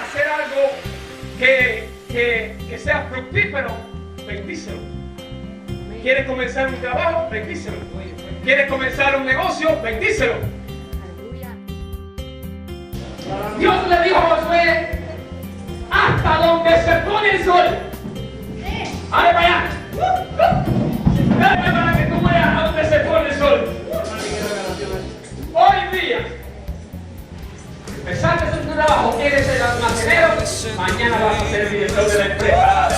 hacer algo que sea fructífero, bendícelo. ¿Quieres comenzar un trabajo? Bendícelo. ¿Quieres comenzar un negocio? Bendícelo. Dios le dijo a Josué, hasta donde se pone el sol. ¡Ale para allá! ¡Dale para que tú veas a donde se pone el sol! Hoy día, empezaste a hacer tu trabajo, eres el almacenero, mañana vas a ser el director de la empresa.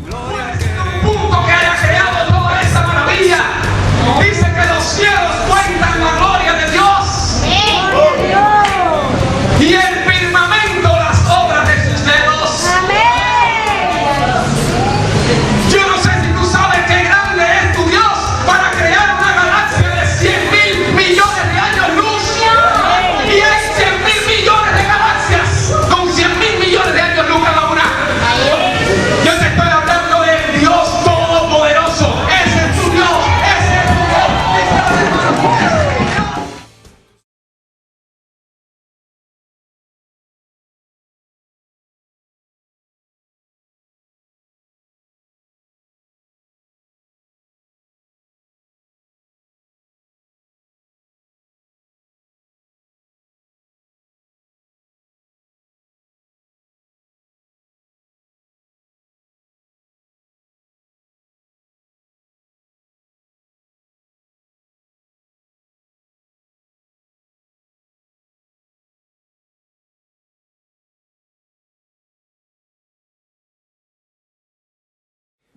Puede ser un punto que haya creado toda esa maravilla. Dice que los cielos cuentan la gloria de Dios. Y el firmamento las obras de sus dedos. Yo no sé si tú sabes qué grande es tu Dios para crear una galaxia de 100.000 millones de años luz. Y hay 100.000 millones de galaxias con 100.000 millones de años luz cada una. Yo te estoy hablando del Dios Todopoderoso. Ese es tu Dios. Ese es tu Dios. Ese es tu Dios.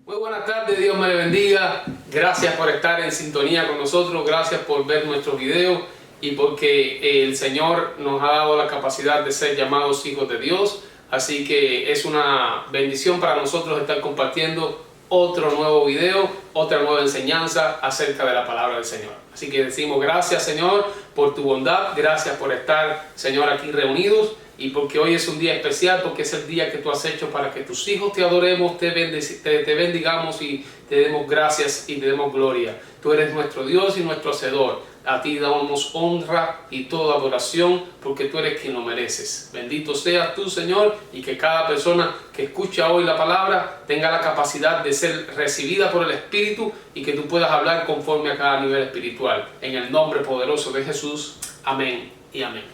Muy buenas tardes, Dios me le bendiga. Gracias por estar en sintonía con nosotros, gracias por ver nuestros videos y porque el Señor nos ha dado la capacidad de ser llamados hijos de Dios. Así que es una bendición para nosotros estar compartiendo otro nuevo video, otra nueva enseñanza acerca de la palabra del Señor. Así que decimos gracias, Señor, por tu bondad, gracias por estar, Señor, aquí reunidos. Y porque hoy es un día especial, porque es el día que tú has hecho para que tus hijos te adoremos, te bendigamos y te demos gracias y te demos gloria. Tú eres nuestro Dios y nuestro Hacedor. A ti damos honra y toda adoración porque tú eres quien lo mereces. Bendito seas tú, Señor, y que cada persona que escucha hoy la palabra tenga la capacidad de ser recibida por el Espíritu y que tú puedas hablar conforme a cada nivel espiritual. En el nombre poderoso de Jesús. Amén y amén.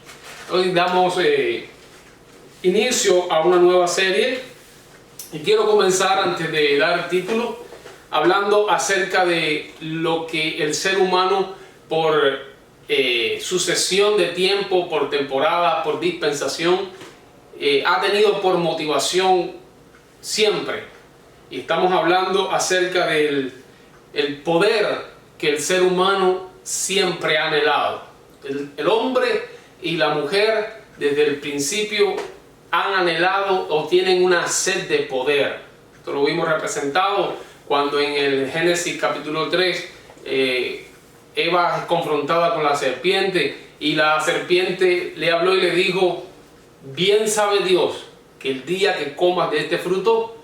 Hoy damos inicio a una nueva serie y quiero comenzar, antes de dar título, hablando acerca de lo que el ser humano por sucesión de tiempo, por temporada, por dispensación, ha tenido por motivación siempre. Y estamos hablando acerca del poder que el ser humano siempre ha anhelado. El hombre y la mujer desde el principio han anhelado o tienen una sed de poder. Esto lo vimos representado cuando en el Génesis capítulo 3 Eva es confrontada con la serpiente y la serpiente le habló y le dijo: bien sabe Dios que el día que comas de este fruto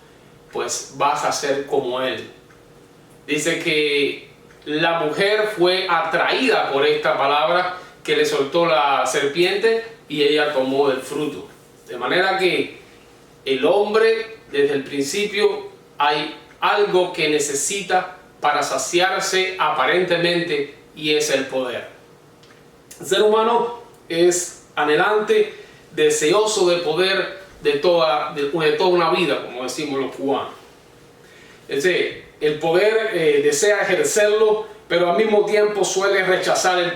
pues vas a ser como él. Dice que la mujer fue atraída por esta palabra que le soltó la serpiente y ella tomó del fruto. De manera que el hombre, desde el principio, hay algo que necesita para saciarse aparentemente y es el poder. El ser humano es anhelante, deseoso de poder de toda una vida, como decimos los cubanos. El poder desea ejercerlo, pero al mismo tiempo suele rechazar el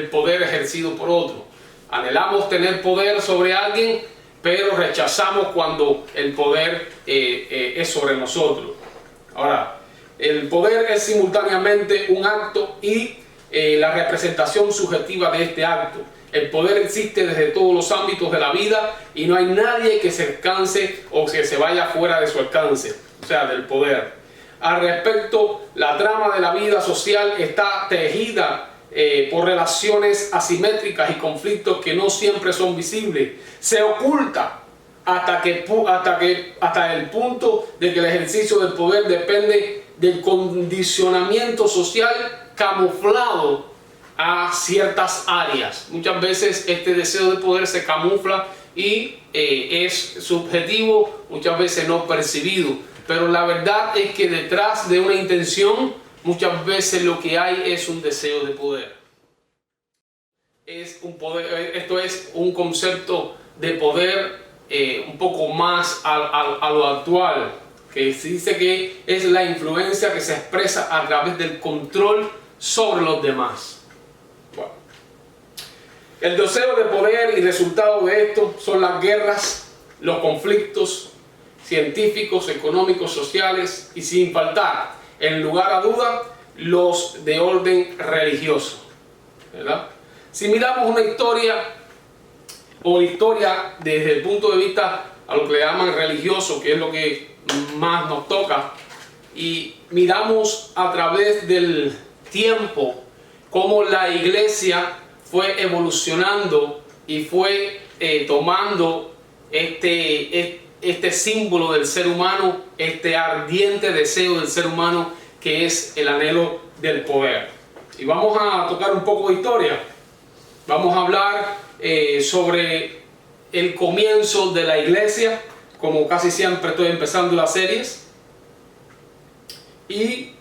poder ejercido por otro. Anhelamos tener poder sobre alguien, pero rechazamos cuando el poder es sobre nosotros. Ahora, el poder es simultáneamente un acto y la representación subjetiva de este acto. El poder existe desde todos los ámbitos de la vida y no hay nadie que se alcance o que se vaya fuera de su alcance, o sea, del poder. Al respecto, la trama de la vida social está tejida por relaciones asimétricas y conflictos que no siempre son visibles. Se oculta hasta el punto de que el ejercicio del poder depende del condicionamiento social camuflado a ciertas áreas. Muchas veces este deseo de poder se camufla y es subjetivo, muchas veces no percibido. Pero la verdad es que detrás de una intención, muchas veces lo que hay es un deseo de poder. Esto es un concepto de poder un poco más a lo actual, que se dice que es la influencia que se expresa a través del control sobre los demás. Bueno. El deseo de poder y resultado de esto son las guerras, los conflictos científicos, económicos, sociales y sin faltar, en lugar a duda, los de orden religioso, ¿verdad? Si miramos una historia desde el punto de vista a lo que le llaman religioso, que es lo que más nos toca, y miramos a través del tiempo cómo la iglesia fue evolucionando y fue tomando este símbolo del ser humano, este ardiente deseo del ser humano que es el anhelo del poder. Y vamos a tocar un poco de historia. Vamos a hablar sobre el comienzo de la iglesia, como casi siempre estoy empezando las series. Y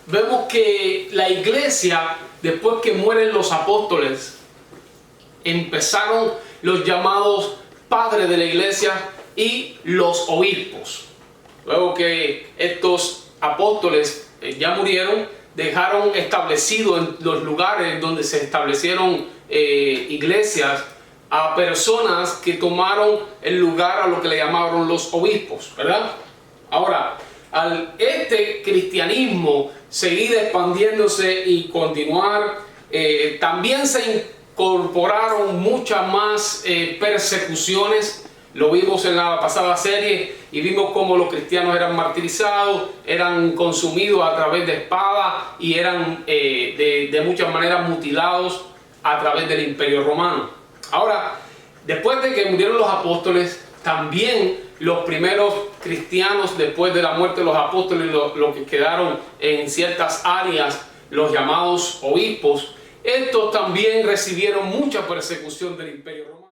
vemos que la iglesia, después que mueren los apóstoles, empezaron los llamados padres de la iglesia y los obispos. Luego que estos apóstoles ya murieron, dejaron establecido en los lugares donde se establecieron iglesias a personas que tomaron el lugar a lo que le llamaron los obispos, ¿verdad? Ahora, al cristianismo seguir expandiéndose y continuar, también se incorporaron muchas más persecuciones. Lo vimos en la pasada serie y vimos cómo los cristianos eran martirizados, eran consumidos a través de espadas y eran de muchas maneras mutilados a través del Imperio Romano. Ahora, después de que murieron los apóstoles, también los primeros cristianos, después de la muerte de los apóstoles, los que quedaron en ciertas áreas, los llamados obispos, estos también recibieron mucha persecución del Imperio Romano.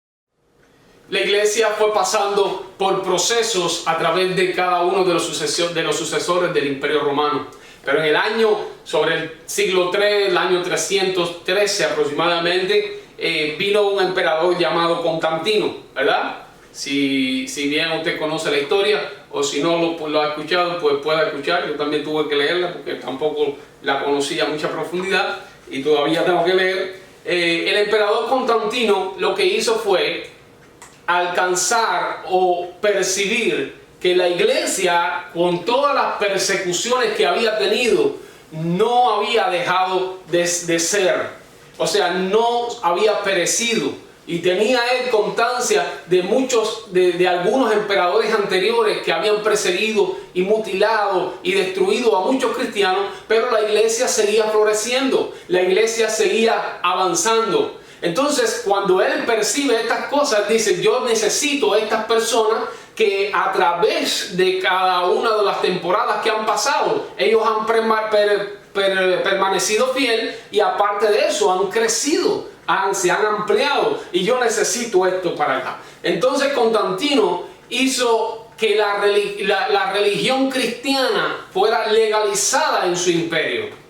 La iglesia fue pasando por procesos a través de cada uno de los sucesores del Imperio Romano. Pero en el año, sobre el siglo III, el año 313 aproximadamente, vino un emperador llamado Constantino, ¿verdad? Si bien usted conoce la historia, o si no lo ha escuchado, pues pueda escuchar. Yo también tuve que leerla porque tampoco la conocía a mucha profundidad y todavía tengo que leer. El emperador Constantino lo que hizo fue alcanzar o percibir que la iglesia, con todas las persecuciones que había tenido, no había dejado de ser, o sea, no había perecido, y tenía él constancia de algunos emperadores anteriores que habían perseguido y mutilado y destruido a muchos cristianos, pero la iglesia seguía floreciendo, la iglesia seguía avanzando. Entonces, cuando él percibe estas cosas, dice: yo necesito a estas personas que a través de cada una de las temporadas que han pasado, ellos han permanecido fiel, y aparte de eso han crecido, se han ampliado, y yo necesito esto para acá. Entonces Constantino hizo que la religión cristiana fuera legalizada en su imperio.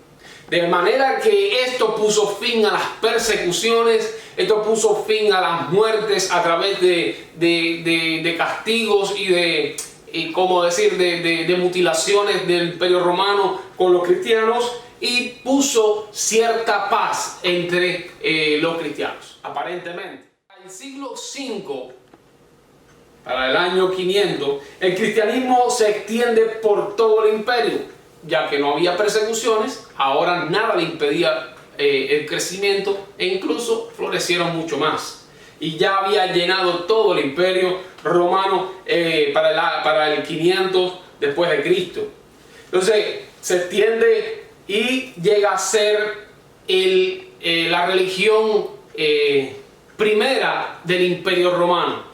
De manera que esto puso fin a las persecuciones, esto puso fin a las muertes a través de castigos y de mutilaciones del Imperio Romano con los cristianos, y puso cierta paz entre los cristianos, aparentemente. En el siglo V, para el año 500, el cristianismo se extiende por todo el imperio. Ya que no había persecuciones, ahora nada le impedía el crecimiento, e incluso florecieron mucho más. Y ya había llenado todo el imperio romano para el 500 después de Cristo. Entonces se extiende y llega a ser la religión primera del imperio romano.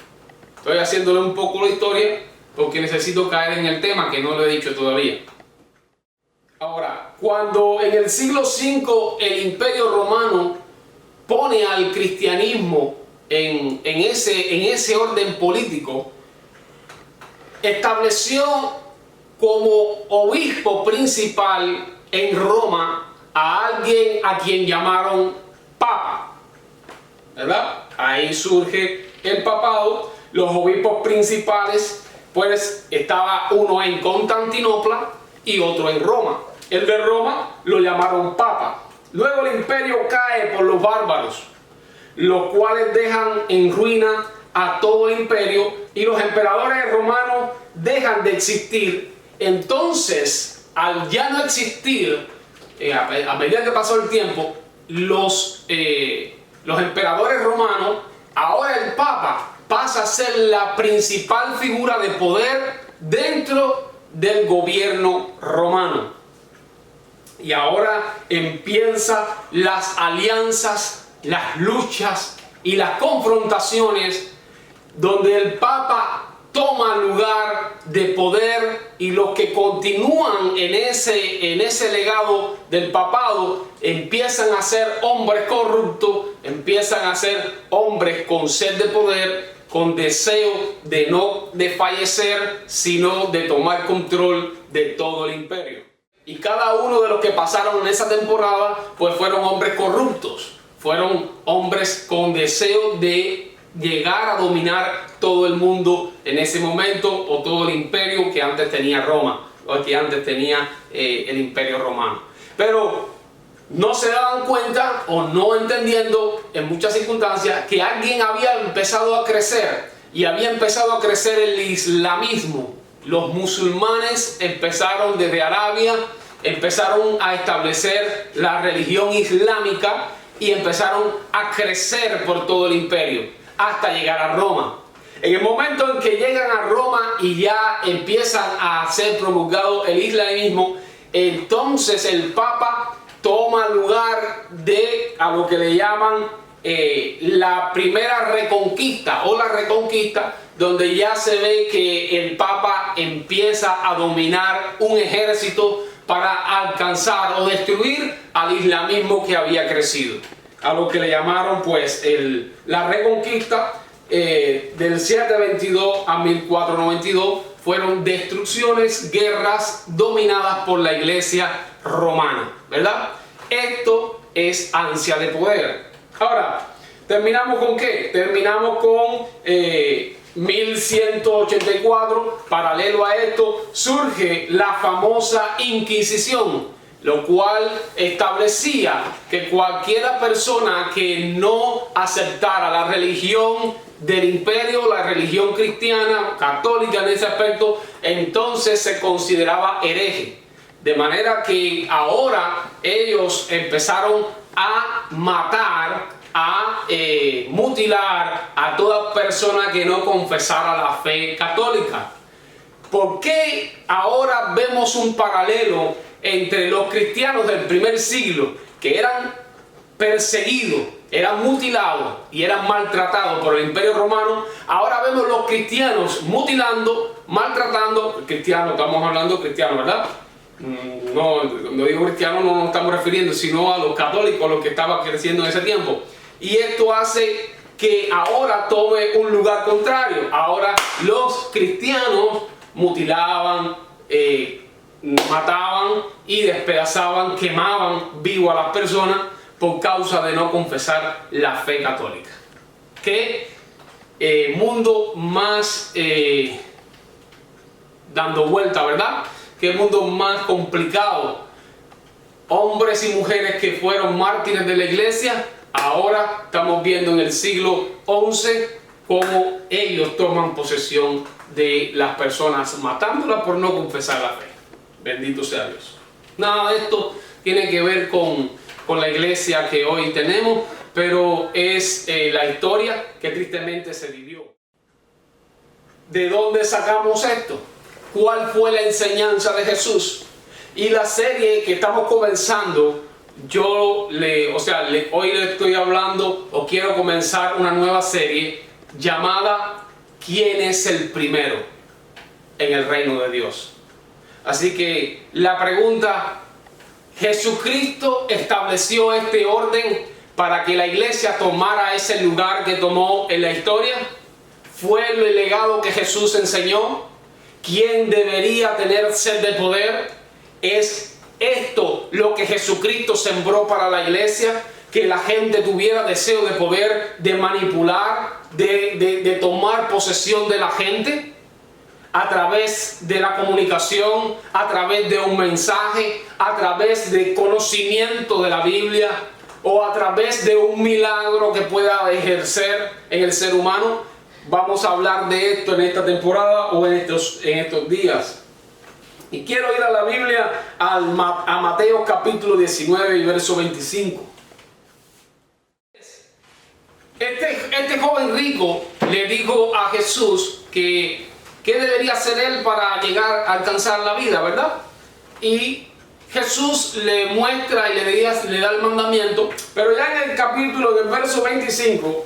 Estoy haciéndole un poco la historia porque necesito caer en el tema que no lo he dicho todavía. Ahora, cuando en el siglo V el Imperio Romano pone al cristianismo en ese orden político, estableció como obispo principal en Roma a alguien a quien llamaron Papa, ¿verdad? Ahí surge el papado. Los obispos principales, pues estaba uno en Constantinopla y otro en Roma. El de Roma lo llamaron Papa. Luego el imperio cae por los bárbaros, los cuales dejan en ruina a todo el imperio, y los emperadores romanos dejan de existir. Entonces, al ya no existir, a medida que pasó el tiempo, los emperadores romanos, ahora el Papa pasa a ser la principal figura de poder dentro del gobierno romano. Y ahora empiezan las alianzas, las luchas y las confrontaciones, donde el Papa toma lugar de poder, y los que continúan en ese legado del papado empiezan a ser hombres corruptos, empiezan a ser hombres con sed de poder, con deseo de no de fallecer, sino de tomar control de todo el imperio. Y cada uno de los que pasaron en esa temporada, pues fueron hombres corruptos, fueron hombres con deseo de llegar a dominar todo el mundo en ese momento, o todo el imperio que antes tenía Roma, o que antes tenía el imperio romano. Pero no se daban cuenta, o no entendiendo en muchas circunstancias, que alguien había empezado a crecer, y había empezado a crecer el islamismo. Los musulmanes empezaron desde Arabia, empezaron a establecer la religión islámica y empezaron a crecer por todo el imperio hasta llegar a Roma. En el momento en que llegan a Roma y ya empiezan a ser promulgado el islamismo, entonces el Papa toma lugar de a lo que le llaman la primera reconquista, o la reconquista, donde ya se ve que el Papa empieza a dominar un ejército para alcanzar o destruir al islamismo que había crecido, a lo que le llamaron pues la reconquista. Del 722 a 1492 fueron destrucciones, guerras dominadas por la iglesia romana, ¿verdad? Esto es ansia de poder. Ahora, ¿terminamos con qué? Terminamos con 1184. Paralelo a esto surge la famosa Inquisición, lo cual establecía que cualquiera persona que no aceptara la religión del imperio, la religión cristiana, católica en ese aspecto, entonces se consideraba hereje. De manera que ahora ellos empezaron a matar, a mutilar a toda persona que no confesara la fe católica. ¿Por qué ahora vemos un paralelo entre los cristianos del primer siglo, que eran perseguidos, eran mutilados y eran maltratados por el imperio romano? Ahora vemos los cristianos mutilando, maltratando. Cristianos, estamos hablando de cristianos, ¿verdad? No digo cristianos, no nos estamos refiriendo, sino a los católicos, los que estaban creciendo en ese tiempo. Y esto hace que ahora tome un lugar contrario. Ahora los cristianos mutilaban, mataban y despedazaban, quemaban vivo a las personas por causa de no confesar la fe católica. ¿Qué mundo más dando vuelta, verdad? ¿Qué mundo más complicado? Hombres y mujeres que fueron mártires de la iglesia, ahora estamos viendo en el siglo XI cómo ellos toman posesión de las personas, matándolas por no confesar la fe. Bendito sea Dios. Nada de esto tiene que ver con la iglesia que hoy tenemos, pero es la historia que tristemente se vivió. ¿De dónde sacamos esto? ¿Cuál fue la enseñanza de Jesús? Y la serie que estamos comenzando, hoy le estoy hablando, o quiero comenzar una nueva serie llamada ¿Quién es el primero en el reino de Dios? Así que la pregunta Jesucristo estableció este orden para que la iglesia tomara ese lugar que tomó en la historia. Fue el legado que Jesús enseñó. ¿Quién debería tener sed de poder? Es esto lo que Jesucristo sembró para la iglesia, que la gente tuviera deseo de poder, de manipular, de tomar posesión de la gente a través de la comunicación, a través de un mensaje, a través de conocimiento de la Biblia o a través de un milagro que pueda ejercer en el ser humano. Vamos a hablar de esto en esta temporada o en estos días. Y quiero ir a la Biblia, a Mateo capítulo 19 y verso 25. Este joven rico le dijo a Jesús que qué debería hacer él para llegar a alcanzar la vida, ¿verdad? Y Jesús le muestra y le da el mandamiento, pero ya en el capítulo del verso 25,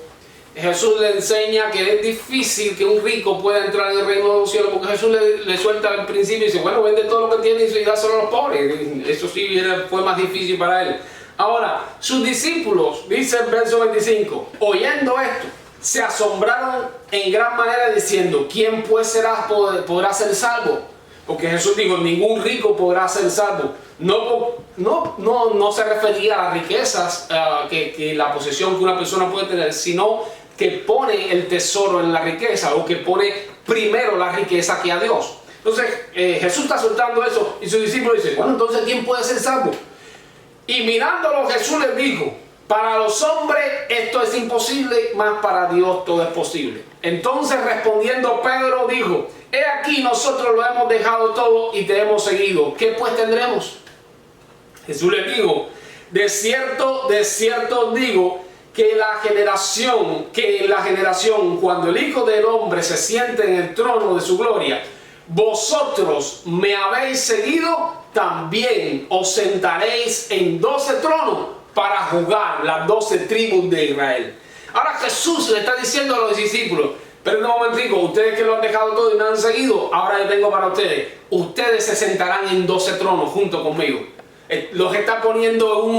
Jesús le enseña que es difícil que un rico pueda entrar en el reino de los cielos, porque Jesús le suelta al principio y dice, bueno, vende todo lo que tiene y dáselo a los pobres. Eso sí fue más difícil para él. Ahora, sus discípulos, dice el verso 25, oyendo esto, se asombraron en gran manera diciendo, ¿quién pues podrá ser salvo? Porque Jesús dijo, ningún rico podrá ser salvo. No se refería a las riquezas, que la posesión que una persona puede tener, sino que pone el tesoro en la riqueza, o que pone primero la riqueza que a Dios. Entonces Jesús está soltando eso y sus discípulos dicen, bueno, entonces ¿quién puede ser salvo? Y mirándolo Jesús les dijo, para los hombres esto es imposible, mas para Dios todo es posible. Entonces respondiendo Pedro dijo, he aquí nosotros lo hemos dejado todo y te hemos seguido. ¿Qué pues tendremos? Jesús les dijo, de cierto os digo que en la generación cuando el Hijo del Hombre se siente en el trono de su gloria, vosotros me habéis seguido, también os sentaréis en 12 tronos para juzgar las 12 tribus de Israel. Ahora Jesús le está diciendo a los discípulos, pero un momentico, ustedes que lo han dejado todo y me han seguido, ahora yo tengo para ustedes, ustedes se sentarán en 12 tronos junto conmigo. Los está poniendo en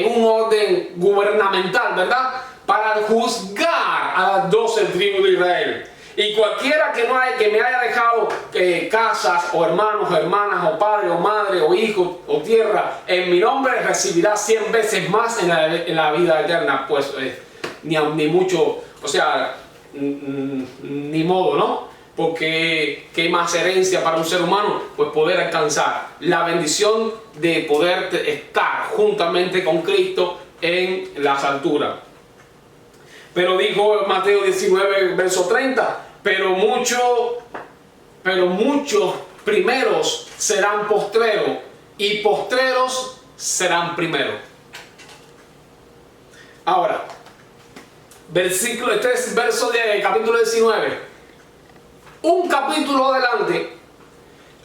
un orden gubernamental, ¿verdad? Para juzgar a las 12 tribus de Israel. Y cualquiera que me haya dejado casas, o hermanos, o hermanas, o padre, o madre, o hijo, o tierra, en mi nombre recibirá 100 veces más en la vida eterna. Pues ni mucho, o sea, ni modo, ¿no? Porque qué más herencia para un ser humano, pues poder alcanzar la bendición de poder estar juntamente con Cristo en las alturas. Pero dijo Mateo 19, verso 30, pero muchos primeros serán postreros y postreros serán primeros. Ahora, este es verso de capítulo 19. Un capítulo adelante,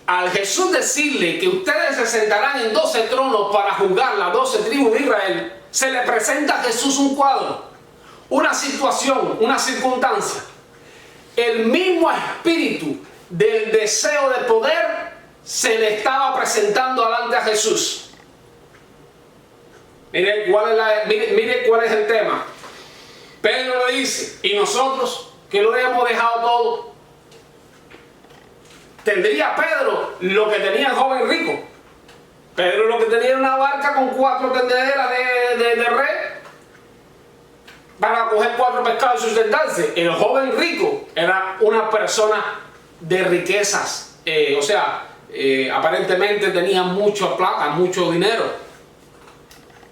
al Jesús decirle que ustedes se sentarán en 12 tronos para juzgar las 12 tribus de Israel, se le presenta a Jesús un cuadro, una situación, una circunstancia. El mismo espíritu del deseo de poder se le estaba presentando delante a Jesús. Mire cuál es el tema. Pedro le dice, y nosotros que lo hemos dejado todo. ¿Tendría Pedro lo que tenía el joven rico? Pedro lo que tenía era una barca con 4 tendederas de red para coger 4 pescados y sustentarse. El joven rico era una persona de riquezas, aparentemente tenía mucha plata, mucho dinero.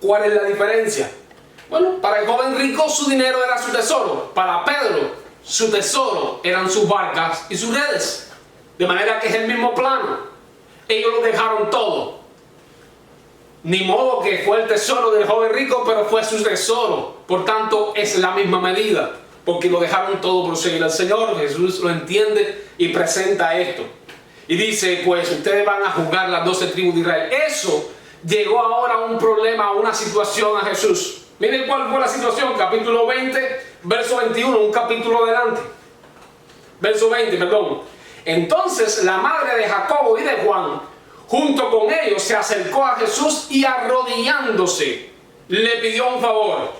¿Cuál es la diferencia? Bueno, para el joven rico su dinero era su tesoro. Para Pedro su tesoro eran sus barcas y sus redes. De manera que es el mismo plano. Ellos lo dejaron todo. Ni modo que fue el tesoro del joven rico, pero fue su tesoro. Por tanto, es la misma medida. Porque lo dejaron todo por seguir al Señor. Jesús lo entiende y presenta esto. Y dice, pues ustedes van a juzgar las 12 tribus de Israel. Eso llegó ahora a un problema, a una situación a Jesús. Miren cuál fue la situación. Capítulo 20, verso 21. Un capítulo adelante. Verso 20, perdón. Entonces la madre de Jacobo y de Juan, junto con ellos, se acercó a Jesús y arrodillándose, le pidió un favor.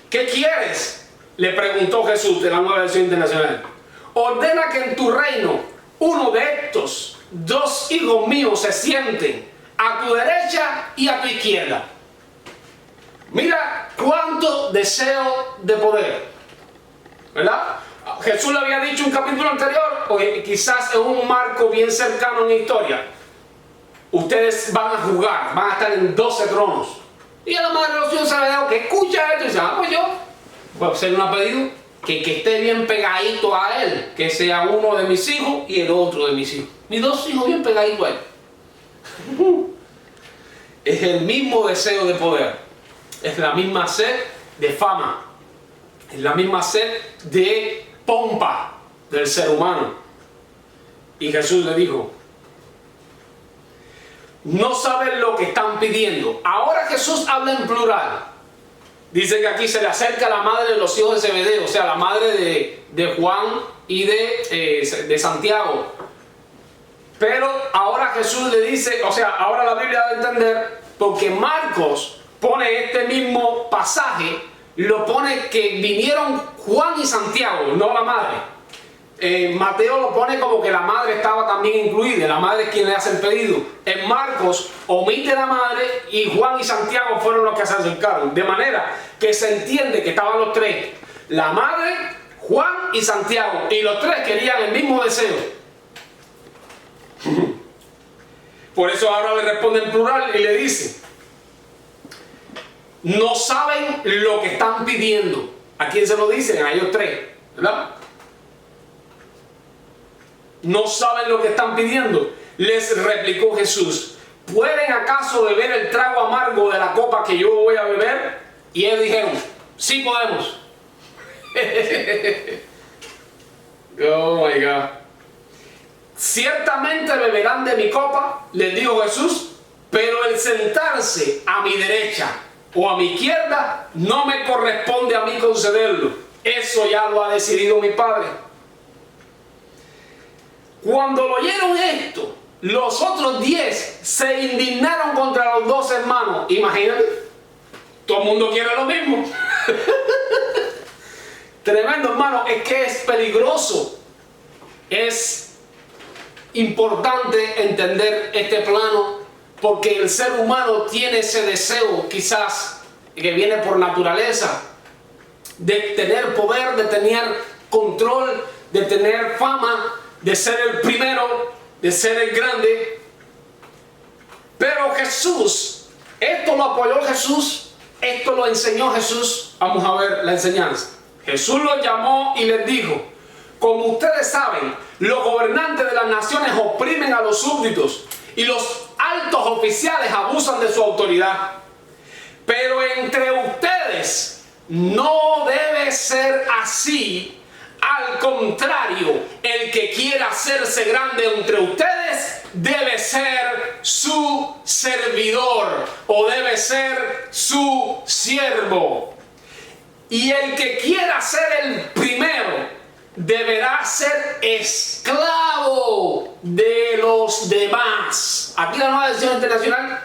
¿Qué quieres?, le preguntó Jesús, de la Nueva Versión Internacional. Ordena que en tu reino uno de estos dos hijos míos se sienten a tu derecha y a tu izquierda. Mira cuánto deseo de poder, ¿verdad? Jesús le había dicho en un capítulo anterior, o quizás en un marco bien cercano en la historia: ustedes van a jugar, van a estar en 12 tronos. Y a la madre de los hijos se le dijo que escucha esto y dice: ah, pues yo voy a hacer un pedido que esté bien pegadito a él, que sea uno de mis hijos y el otro de mis hijos. Mis dos hijos bien pegaditos a él. Es el mismo deseo de poder, es la misma sed de fama, es la misma sed de pompa del ser humano. Y Jesús le dijo: no saben lo que están pidiendo. Ahora Jesús habla en plural. Dice que aquí se le acerca la madre de los hijos de Zebedeo, o sea, la madre de Juan y de Santiago. Pero ahora Jesús le dice, o sea, ahora la Biblia da a entender, porque Marcos pone este mismo pasaje, lo pone que vinieron Juan y Santiago, no la madre. Mateo lo pone como que la madre estaba también incluida, la madre es quien le hace el pedido. En Marcos omite la madre y Juan y Santiago fueron los que se acercaron, de manera que se entiende que estaban los tres, la madre, Juan y Santiago, y los tres querían el mismo deseo. Por eso ahora le responde en plural y le dice: no saben lo que están pidiendo. ¿A quién se lo dicen? A ellos tres, ¿verdad? No saben lo que están pidiendo. Les replicó Jesús: ¿pueden acaso beber el trago amargo de la copa que yo voy a beber? Y ellos dijeron: sí podemos. Oh my God. Ciertamente beberán de mi copa, les dijo Jesús, pero el sentarse a mi derecha o a mi izquierda no me corresponde a mí concederlo. Eso ya lo ha decidido mi Padre. Cuando lo oyeron esto, los otros 10 se indignaron contra los 2 hermanos. Imagínate, todo el mundo quiere lo mismo. Tremendo, hermano, es que es peligroso. Es importante entender este plano, porque el ser humano tiene ese deseo, quizás que viene por naturaleza, de tener poder, de tener control, de tener fama, de ser el primero, de ser el grande. Pero Jesús, esto lo apoyó Jesús, esto lo enseñó Jesús. Vamos a ver la enseñanza. Jesús los llamó y les dijo: como ustedes saben, los gobernantes de las naciones oprimen a los súbditos y los altos oficiales abusan de su autoridad. Pero entre ustedes no debe ser así. Al contrario, el que quiera hacerse grande entre ustedes debe ser su servidor o debe ser su siervo. Y el que quiera ser el primero deberá ser esclavo de los demás. Aquí la Nueva Versión Internacional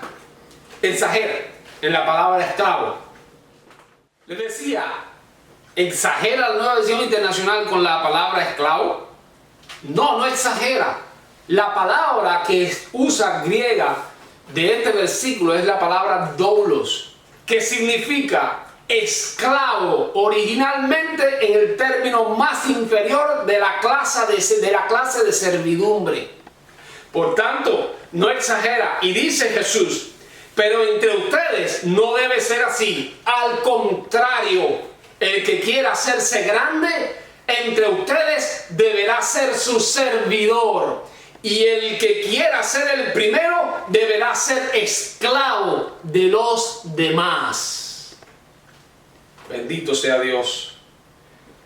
exagera en la palabra esclavo. Les decía, ¿exagera la Nueva Versión Internacional con la palabra esclavo? No, no exagera. La palabra que usa griega de este versículo es la palabra doulos, que significa esclavo, originalmente en el término más inferior de la clase de servidumbre. Por tanto, no exagera. Y dice Jesús: pero entre ustedes no debe ser así. Al contrario, el que quiera hacerse grande entre ustedes deberá ser su servidor. Y el que quiera ser el primero deberá ser esclavo de los demás. Bendito sea Dios.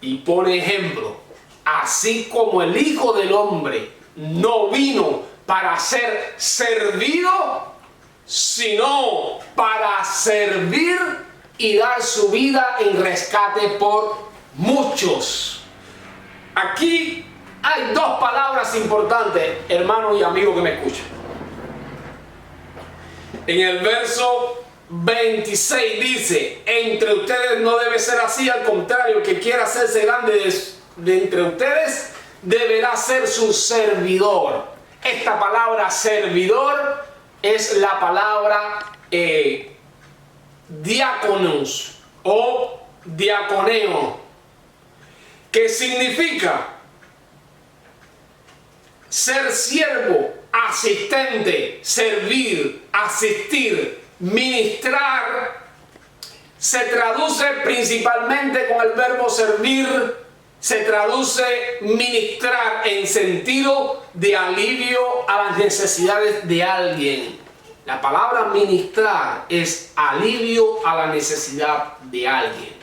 Y por ejemplo, así como el Hijo del Hombre no vino para ser servido, sino para servir y dar su vida en rescate por muchos. Aquí hay dos palabras importantes, hermano y amigo que me escuchan. En el verso 26 dice: entre ustedes no debe ser así, al contrario, el que quiera hacerse grande de entre ustedes deberá ser su servidor. Esta palabra servidor es la palabra diáconos o diaconeo, que significa ser siervo, asistente, servir, asistir, ministrar. Se traduce principalmente con el verbo servir, se traduce ministrar en sentido de alivio a las necesidades de alguien. La palabra ministrar es alivio a la necesidad de alguien.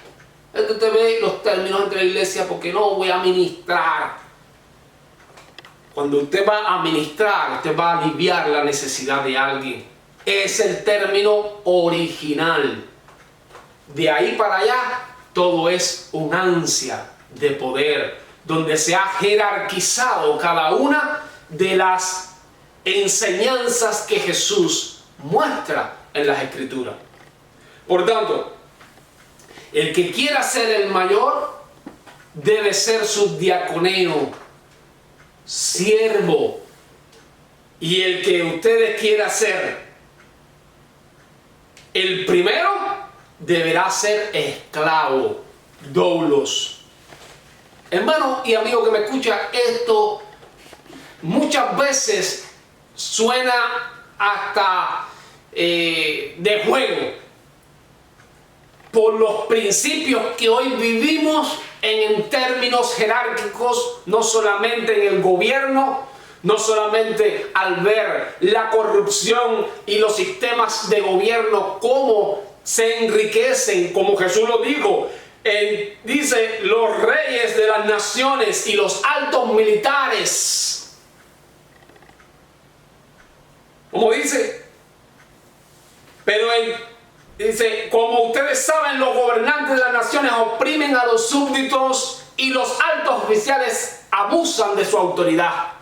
Entonces usted ve los términos entre la iglesia, porque no voy a ministrar. Cuando usted va a ministrar, usted va a aliviar la necesidad de alguien. Es el término original. De ahí para allá, todo es un ansia de poder, donde se ha jerarquizado cada una de las enseñanzas que Jesús muestra en las Escrituras. Por tanto, el que quiera ser el mayor debe ser subdiaconeo, siervo, y el que ustedes quiera ser el primero deberá ser esclavo, doulos. Hermano y amigo que me escucha, esto muchas veces suena hasta de juego, por los principios que hoy vivimos en términos jerárquicos, no solamente en el gobierno, no solamente al ver la corrupción y los sistemas de gobierno cómo se enriquecen, como Jesús lo dijo, dice los reyes de las naciones y los altos militares, como dice, pero dice, como ustedes saben, los gobernantes de las naciones oprimen a los súbditos y los altos oficiales abusan de su autoridad.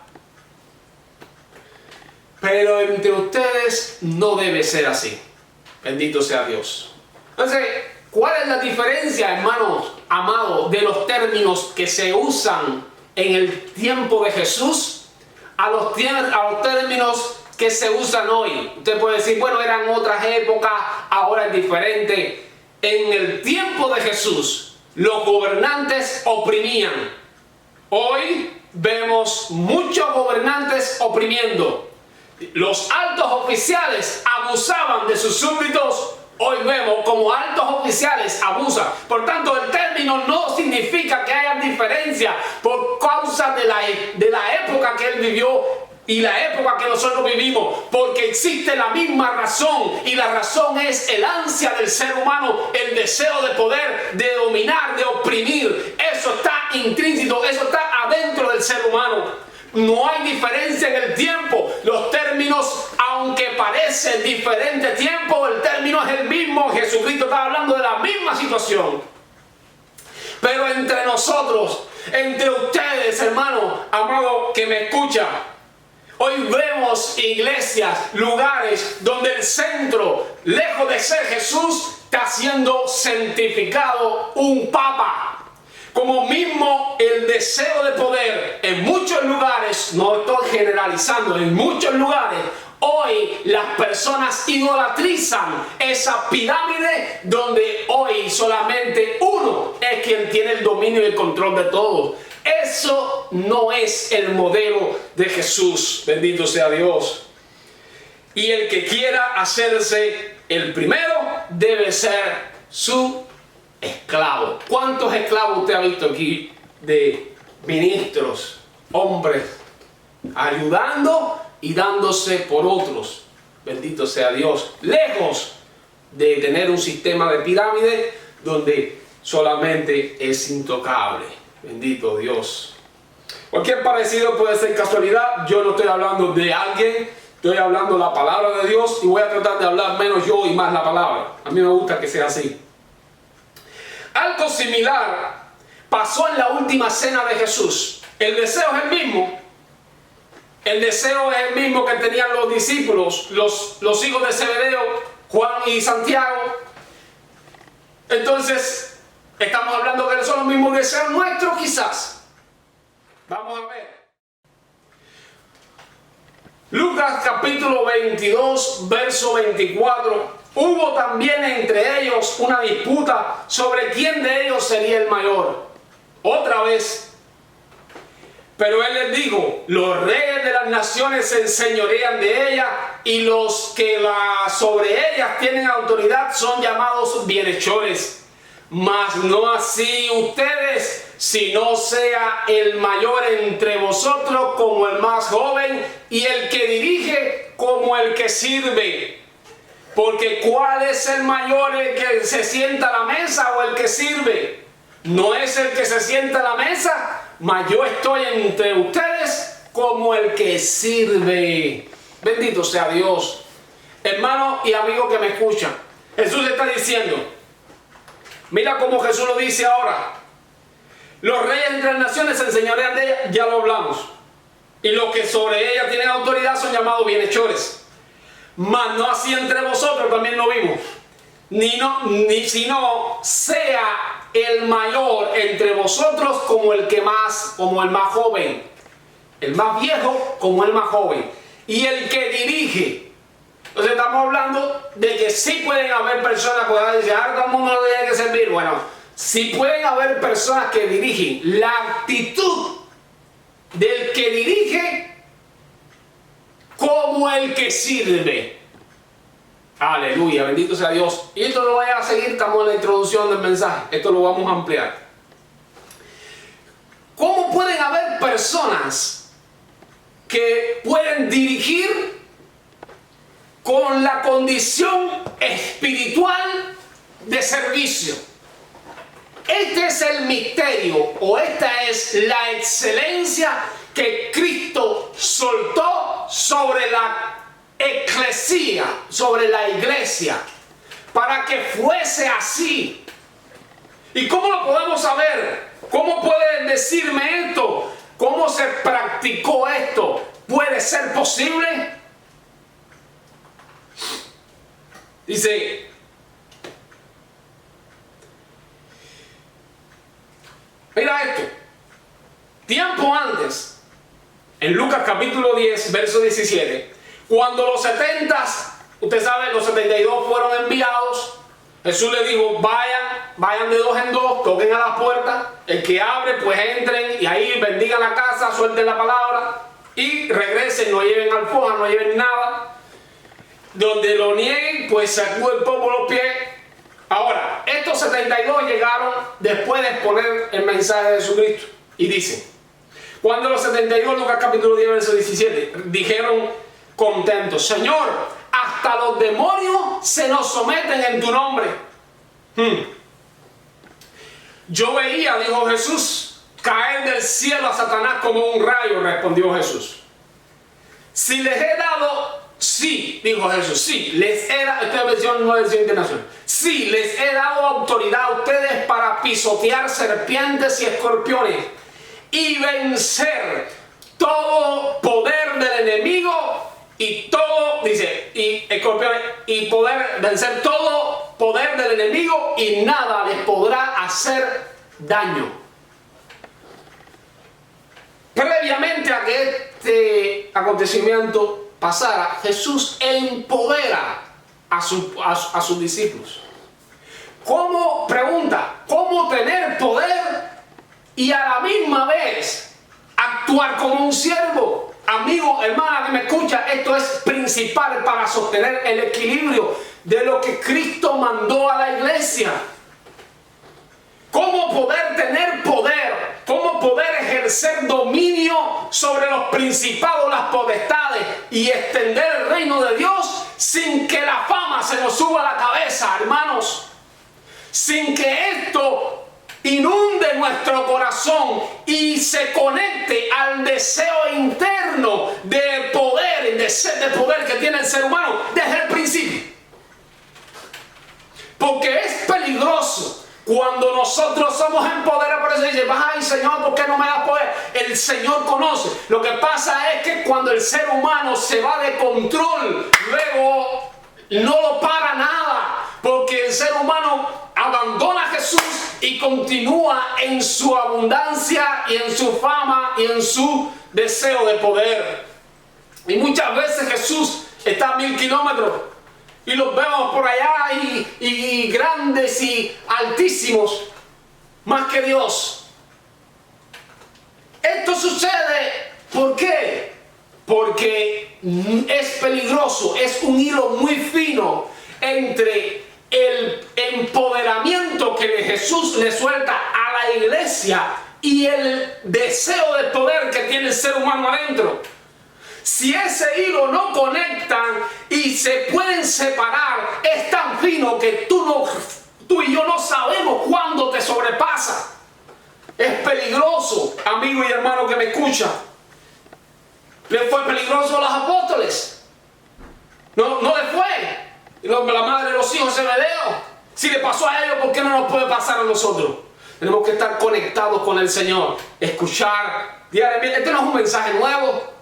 Pero entre ustedes no debe ser así. Bendito sea Dios. Entonces, ¿cuál es la diferencia, hermanos amados, de los términos que se usan en el tiempo de Jesús a los términos que se usan hoy? Usted puede decir, bueno, eran otras épocas, ahora es diferente. En el tiempo de Jesús, los gobernantes oprimían. Hoy vemos muchos gobernantes oprimiendo. Los altos oficiales abusaban de sus súbditos. Hoy vemos como altos oficiales abusan. Por tanto, el término no significa que haya diferencia por causa de la época que él vivió y la época que nosotros vivimos, porque existe la misma razón, y la razón es el ansia del ser humano, el deseo de poder, de dominar, de oprimir. Eso está intrínseco, eso está adentro del ser humano. No hay diferencia en el tiempo. Los términos, aunque parecen diferentes tiempos, el término es el mismo. Jesucristo está hablando de la misma situación. Pero entre nosotros, entre ustedes, hermano amado que me escucha, hoy vemos iglesias, lugares donde el centro, lejos de ser Jesús, está siendo santificado un papa. Como mismo el deseo de poder en muchos lugares, no estoy generalizando, en muchos lugares, hoy las personas idolatrizan esa pirámide donde hoy solamente uno es quien tiene el dominio y el control de todo. Eso no es el modelo de Jesús, bendito sea Dios. Y el que quiera hacerse el primero debe ser su esclavo. ¿Cuántos esclavos usted ha visto aquí de ministros, hombres, ayudando y dándose por otros? Bendito sea Dios. Lejos de tener un sistema de pirámide donde solamente es intocable. Bendito Dios. Cualquier parecido puede ser casualidad. Yo no estoy hablando de alguien, estoy hablando la palabra de Dios, y voy a tratar de hablar menos yo y más la palabra. A mí me gusta que sea así. Algo similar pasó en la última cena de Jesús. El deseo es el mismo. El deseo es el mismo que tenían los discípulos, los hijos de Zebedeo, Juan y Santiago. Entonces, estamos hablando que son los mismos deseos nuestros quizás. Vamos a ver. Lucas capítulo 22, verso 24. Hubo también entre ellos una disputa sobre quién de ellos sería el mayor. Otra vez. Pero él les dijo: los reyes de las naciones se enseñorean de ella, y los que sobre ellas tienen autoridad son llamados bienhechores. Mas no así ustedes, sino sea el mayor entre vosotros como el más joven, y el que dirige como el que sirve. Porque ¿cuál es el mayor, el que se sienta a la mesa o el que sirve? ¿No es el que se sienta a la mesa? Mas yo estoy entre ustedes como el que sirve. Bendito sea Dios. Hermano y amigo que me escuchan, Jesús le está diciendo, mira cómo Jesús lo dice ahora: los reyes entre las naciones se enseñorean de ella, ya lo hablamos, y los que sobre ella tienen autoridad son llamados bienhechores. Mas no así entre vosotros, también lo vimos, sino sea el mayor entre vosotros como el más joven, el más viejo como el más joven, y el que dirige. Entonces estamos hablando de que sí pueden haber personas que puedan decir, todo el mundo tiene que servir. Bueno, sí pueden haber personas que dirigen. La actitud del que dirige como el que sirve. Aleluya, bendito sea Dios. Y esto lo voy a seguir, estamos en la introducción del mensaje. Esto lo vamos a ampliar. ¿Cómo pueden haber personas que pueden dirigir con la condición espiritual de servicio? Este es el misterio, o esta es la excelencia que Cristo soltó sobre la eclesía, sobre la iglesia, para que fuese así. ¿Y cómo lo podemos saber? ¿Cómo pueden decirme esto? ¿Cómo se practicó esto? ¿Puede ser posible? Dice, mira esto. Tiempo antes, en Lucas capítulo 10, verso 17, cuando los 70, usted sabe, los 72 fueron enviados, Jesús les dijo, vayan de dos en dos, toquen a las puertas, el que abre, pues entren, y ahí bendigan la casa, suelten la palabra, y regresen, no lleven alforja, no lleven nada. Donde lo nieguen, pues sacó el polvo los pies. Ahora, estos 72 llegaron después de exponer el mensaje de Jesucristo. Y dicen, cuando los 72, Lucas capítulo 10, verso 17, dijeron contentos, Señor, hasta los demonios se nos someten en tu nombre. Yo veía, dijo Jesús, caer del cielo a Satanás como un rayo, respondió Jesús. Si les he dado... Sí, dijo Jesús, sí, les he dado, esta versión no es versión internacional. Sí, les he dado autoridad a ustedes para pisotear serpientes y escorpiones y vencer todo poder del enemigo y todo, dice, y escorpiones, y poder vencer todo poder del enemigo y nada les podrá hacer daño. Previamente a que este acontecimiento pasara, Jesús empodera a sus discípulos. ¿Cómo? Pregunta, ¿cómo tener poder y a la misma vez actuar como un siervo? Amigo, hermana que me escucha, esto es principal para sostener el equilibrio de lo que Cristo mandó a la iglesia. ¿Cómo poder tener poder? ¿Cómo poder ejercer dominio sobre los principados, las potestades y extender el reino de Dios sin que la fama se nos suba a la cabeza, hermanos? Sin que esto inunde nuestro corazón y se conecte al deseo interno de poder, de sed de poder que tiene el ser humano desde el principio. Porque es peligroso Cuando nosotros somos empoderados, por eso dice, ay Señor, ¿por qué no me das poder? El Señor conoce. Lo que pasa es que cuando el ser humano se va de control, luego no lo para nada, porque el ser humano abandona a Jesús y continúa en su abundancia y en su fama y en su deseo de poder. Y muchas veces Jesús está a 1000 kilómetros y los vemos por allá y grandes y altísimos, más que Dios. Esto sucede, ¿por qué? Porque es peligroso, es un hilo muy fino entre el empoderamiento que Jesús le suelta a la iglesia y el deseo de poder que tiene el ser humano adentro. Si ese hilo no conectan y se pueden separar, es tan fino que tú y yo no sabemos cuándo te sobrepasa. Es peligroso, amigo y hermano que me escucha. ¿Le fue peligroso a los apóstoles? No le fue. La madre de los hijos de Zebedeo. Si le pasó a ellos, ¿por qué no nos puede pasar a nosotros? Tenemos que estar conectados con el Señor. Escuchar diariamente. Este no es un mensaje nuevo.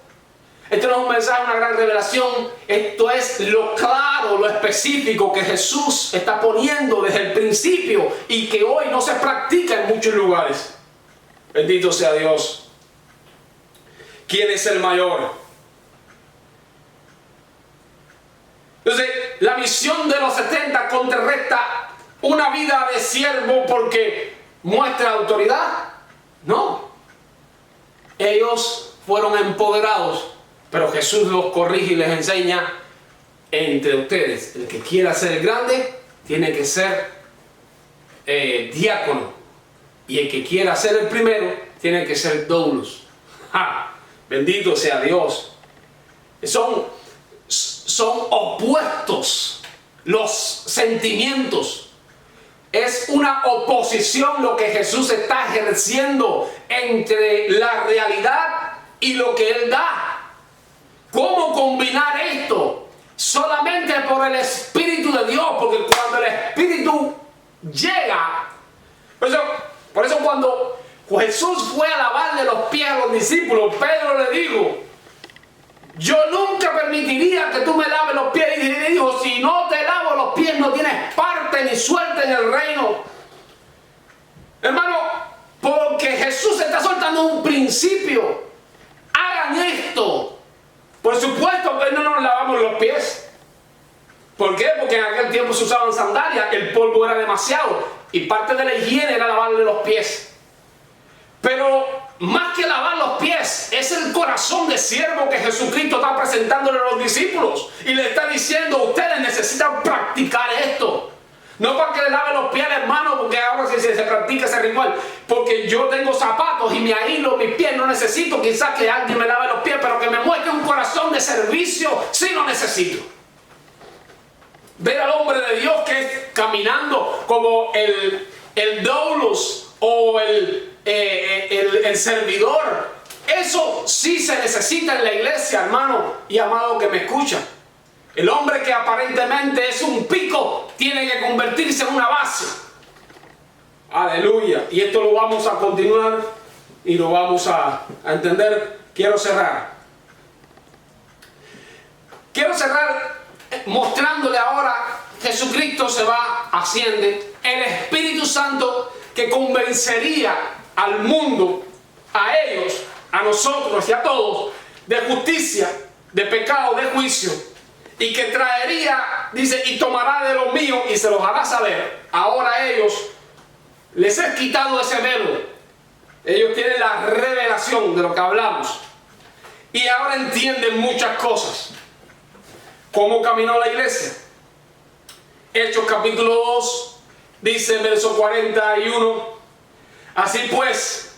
Esto no es un mensaje, una gran revelación. Esto es lo claro, lo específico que Jesús está poniendo desde el principio y que hoy no se practica en muchos lugares. Bendito sea Dios. ¿Quién es el mayor? Entonces, la misión de los 70 contrarresta una vida de siervo porque muestra autoridad. No. Ellos fueron empoderados, pero Jesús los corrige y les enseña: entre ustedes, el que quiera ser el grande, tiene que ser diácono. Y el que quiera ser el primero, tiene que ser doulos. ¡Ja! Bendito sea Dios. Son opuestos los sentimientos. Es una oposición lo que Jesús está ejerciendo entre la realidad y lo que Él da. ¿Cómo combinar esto? Solamente por el Espíritu de Dios, porque cuando el Espíritu llega, por eso cuando Jesús fue a lavarle los pies a los discípulos, Pedro le dijo: yo nunca permitiría que tú me laves los pies. Y le dijo: si no te lavo los pies, no tienes parte ni suerte en el reino. Hermano, porque Jesús está soltando un principio. Hagan esto. Por supuesto que no nos lavamos los pies. ¿Por qué? Porque en aquel tiempo se usaban sandalias, el polvo era demasiado y parte de la higiene era lavarle los pies. Pero más que lavar los pies, es el corazón de siervo que Jesucristo está presentándole a los discípulos y le está diciendo: ustedes necesitan practicar esto. No para que le lave los pies al hermano, porque ahora si se practica ese ritual, porque yo tengo zapatos y me ahilo mis pies, no necesito quizás que alguien me lave los pies, pero que me muestre un corazón de servicio, sí lo necesito. Ver al hombre de Dios que es caminando como el doulos o el servidor, eso sí se necesita en la iglesia, hermano y amado que me escucha. El hombre que aparentemente es un pico tiene que convertirse en una base. Aleluya. Y esto lo vamos a continuar y lo vamos a entender. Quiero cerrar mostrándole ahora: Jesucristo se va, asciende. El Espíritu Santo que convencería al mundo, a ellos, a nosotros y a todos, de justicia, de pecado, de juicio, y que traería, dice, y tomará de lo mío y se los hará saber. Ahora a ellos les he quitado ese velo. Ellos tienen la revelación de lo que hablamos y ahora entienden muchas cosas. ¿Cómo caminó la iglesia? Hechos capítulo 2 dice en verso 41: así pues,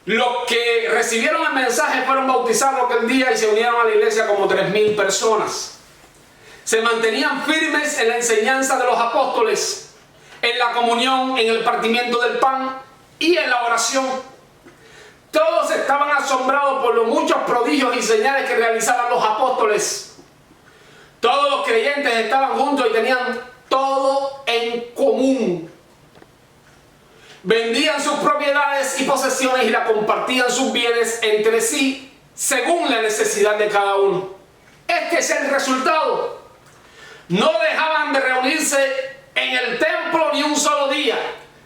los que recibieron el mensaje fueron bautizados aquel día y se unieron a la iglesia como 3000 personas. Se mantenían firmes en la enseñanza de los apóstoles, en la comunión, en el partimiento del pan y en la oración. Todos estaban asombrados por los muchos prodigios y señales que realizaban los apóstoles. Todos los creyentes estaban juntos y tenían todo en común. vendían sus propiedades y posesiones y la compartían sus bienes entre sí según la necesidad de cada uno. Este es el resultado. No dejaban de reunirse en el templo ni un solo día.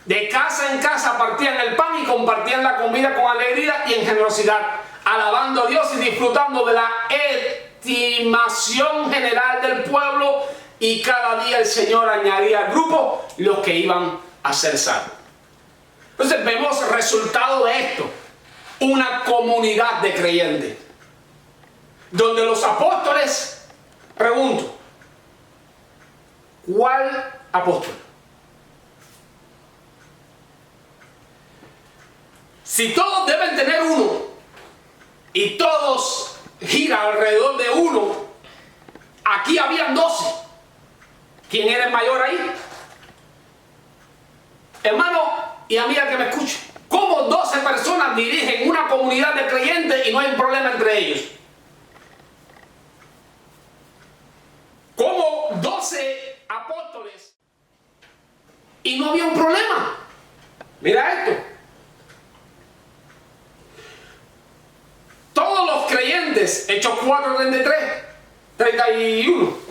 De casa en casa partían el pan y compartían la comida con alegría y en generosidad, alabando a Dios y disfrutando de la estimación general del pueblo, y cada día el Señor añadía al grupo los que iban a ser salvos. Entonces vemos el resultado de esto: una comunidad de creyentes, donde los apóstoles, pregunto, ¿cuál apóstol? Si todos deben tener uno y todos giran alrededor de uno, aquí habían 12. ¿Quién era el mayor ahí? Hermano y amiga que me escuche, ¿cómo 12 personas dirigen una comunidad de creyentes y no hay un problema entre ellos? ¿Cómo 12 apóstoles y no había un problema? Mira esto. Todos los creyentes, Hechos 4, 33, 31.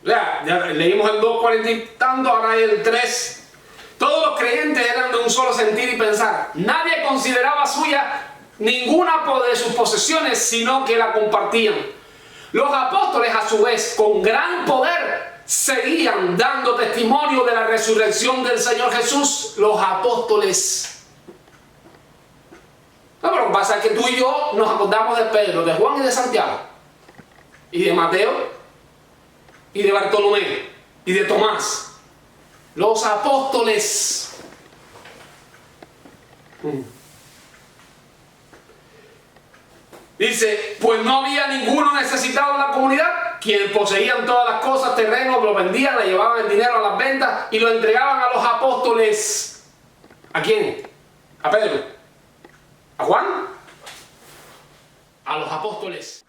Ya leímos el 2, 40 y tanto, ahora el 3. Todos los creyentes eran de un solo sentir y pensar. Nadie consideraba suya ninguna de sus posesiones, sino que la compartían. Los apóstoles, a su vez, con gran poder, seguían dando testimonio de la resurrección del Señor Jesús. Los apóstoles. No, pero lo que pasa es que tú y yo nos acordamos de Pedro, de Juan y de Santiago, y de Mateo, y de Bartolomé, y de Tomás. Los apóstoles. Dice, pues no había ninguno necesitado en la comunidad. Quienes poseían todas las cosas, terrenos, lo vendían, le llevaban el dinero a las ventas y lo entregaban a los apóstoles. ¿A quién? A Pedro. ¿A Juan? A los apóstoles.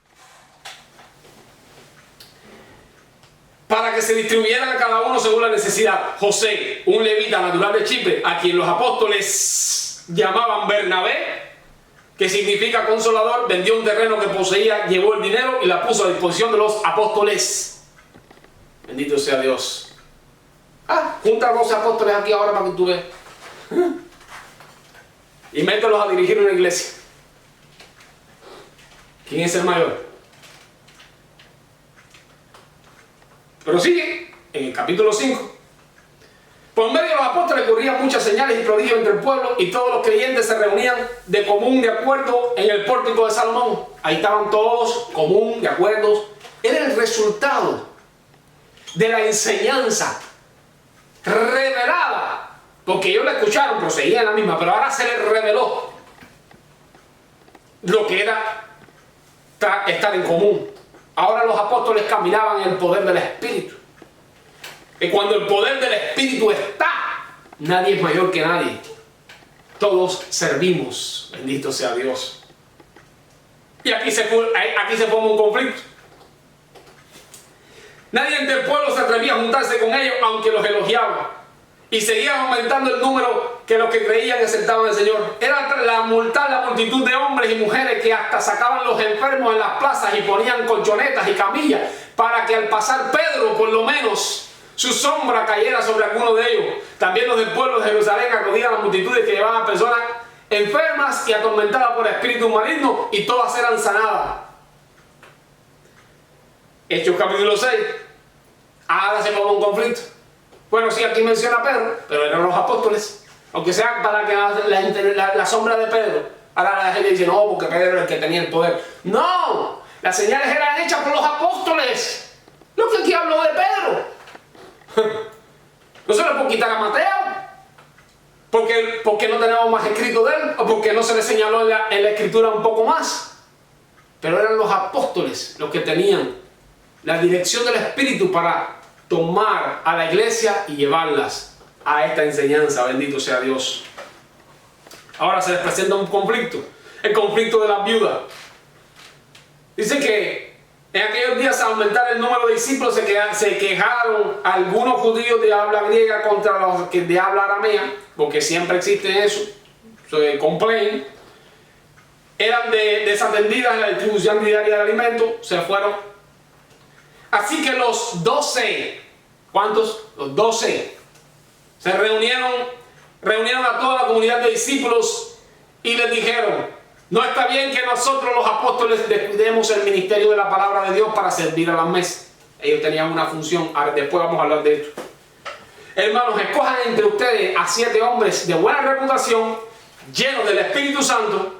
Para que se distribuyeran a cada uno según la necesidad. José, un levita natural de Chipre, a quien los apóstoles llamaban Bernabé, que significa consolador, vendió un terreno que poseía, llevó el dinero y la puso a disposición de los apóstoles. Bendito sea Dios. Junta a 12 apóstoles aquí ahora para que tú veas. Y mételos a dirigir una iglesia. ¿Quién es el mayor? Pero sigue en el capítulo 5. Por medio de los apóstoles ocurrían muchas señales y prodigios entre el pueblo, y todos los creyentes se reunían de común de acuerdo en el pórtico de Salomón. Ahí estaban todos, común de acuerdo. Era el resultado de la enseñanza revelada. Porque ellos la escucharon, pero seguían la misma, pero ahora se les reveló lo que era estar en común. Ahora los apóstoles caminaban en el poder del Espíritu. Y cuando el poder del Espíritu está, nadie es mayor que nadie. Todos servimos, bendito sea Dios. Y aquí se forma un conflicto. Nadie entre el pueblo se atrevía a juntarse con ellos, aunque los elogiaban. Y seguía aumentando el número que los que creían y aceptaban al Señor. Era la multitud de hombres y mujeres que hasta sacaban los enfermos en las plazas y ponían colchonetas y camillas para que al pasar Pedro, por lo menos, su sombra cayera sobre alguno de ellos. También los del pueblo de Jerusalén acudían a las multitudes que llevaban a personas enfermas y atormentadas por espíritus malignos, y todas eran sanadas. Hechos capítulo 6. Ahora se forma un conflicto. Bueno, sí, aquí menciona a Pedro, pero eran los apóstoles. Aunque sea para que la sombra de Pedro. Ahora la gente dice, no, porque Pedro era el que tenía el poder. No, las señales eran hechas por los apóstoles. Lo que aquí habló de Pedro. No se le puede quitar a Mateo. Porque no tenemos más escrito de él, o porque no se le señaló en la escritura un poco más. Pero eran los apóstoles los que tenían la dirección del Espíritu para tomar a la iglesia y llevarlas a esta enseñanza. Bendito sea Dios. Ahora se les presenta un conflicto, el conflicto de las viudas. Dice que En aquellos días, al aumentar el número de discípulos, se quejaron algunos judíos de habla griega contra los que de habla aramea, porque siempre existe eso, se complain. Eran desatendidas en la distribución diaria de alimentos, se fueron. Así que los 12, ¿cuántos? Los 12 se reunieron a toda la comunidad de discípulos y les dijeron: no está bien que nosotros los apóstoles descuidemos el ministerio de la palabra de Dios para servir a las mesas. Ellos tenían una función, después vamos a hablar de esto. Hermanos, escojan entre ustedes a 7 hombres de buena reputación, llenos del Espíritu Santo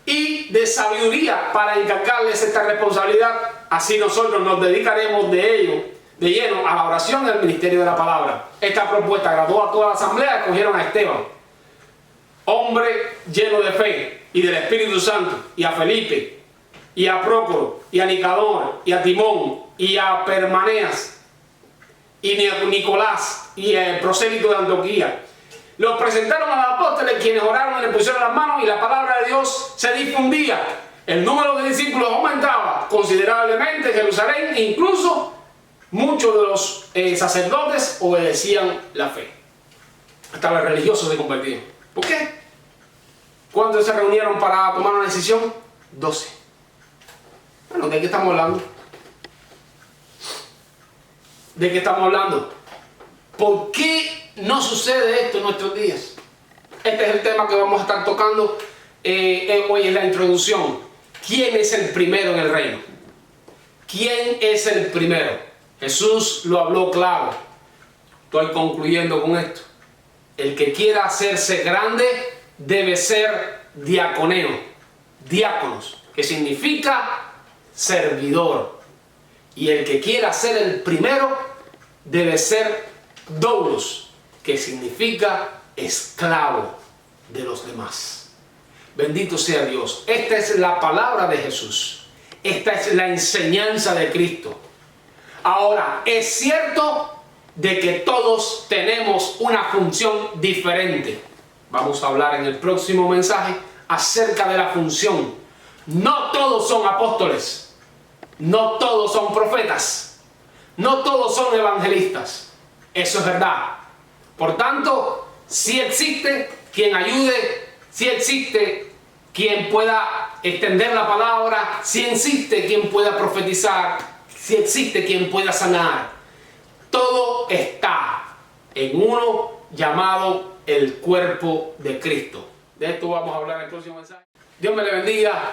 y de sabiduría para encargarles esta responsabilidad. Así nosotros nos dedicaremos de lleno a la oración y al ministerio de la palabra. Esta propuesta agradó a toda la asamblea. Escogieron a Esteban, hombre lleno de fe y del Espíritu Santo, y a Felipe, y a Prócoro, y a Nicador, y a Timón, y a Parmenas, y a Nicolás, y el prosélito de Antioquía. Los presentaron a los apóstoles, quienes oraron y le pusieron las manos, y la palabra de Dios se difundía. El número de discípulos aumentaba considerablemente en Jerusalén, e incluso muchos de los sacerdotes obedecían la fe. Hasta los religiosos se convertían. ¿Por qué? ¿Cuántos se reunieron para tomar una decisión? 12. Bueno, ¿de qué estamos hablando? ¿De qué estamos hablando? ¿Por qué no sucede esto en nuestros días? Este es el tema que vamos a estar tocando hoy en la introducción. ¿Quién es el primero en el reino? ¿Quién es el primero? Jesús lo habló claro. Estoy concluyendo con esto. El que quiera hacerse grande debe ser diaconeo, diáconos, que significa servidor. Y el que quiera ser el primero debe ser doulos, que significa esclavo de los demás. Bendito sea Dios. Esta es la palabra de Jesús. Esta es la enseñanza de Cristo. Ahora, es cierto de que todos tenemos una función diferente. Vamos a hablar en el próximo mensaje acerca de la función. No todos son apóstoles, no todos son profetas, no todos son evangelistas. Eso es verdad. Por tanto, si existe quien ayude, si existe quien pueda extender la palabra, si existe quien pueda profetizar, si existe quien pueda sanar. Todo está en uno llamado el cuerpo de Cristo. De esto vamos a hablar en el próximo mensaje. Dios me le bendiga.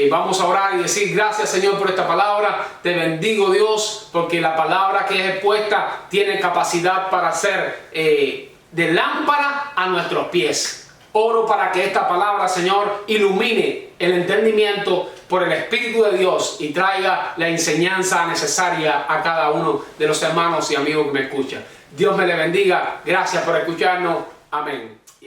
Vamos a orar y decir: gracias, Señor, por esta palabra. Te bendigo, Dios, porque la palabra que es expuesta tiene capacidad para ser de lámpara a nuestros pies. Oro para que esta palabra, Señor, ilumine el entendimiento por el Espíritu de Dios y traiga la enseñanza necesaria a cada uno de los hermanos y amigos que me escuchan. Dios me le bendiga. Gracias por escucharnos. Amén.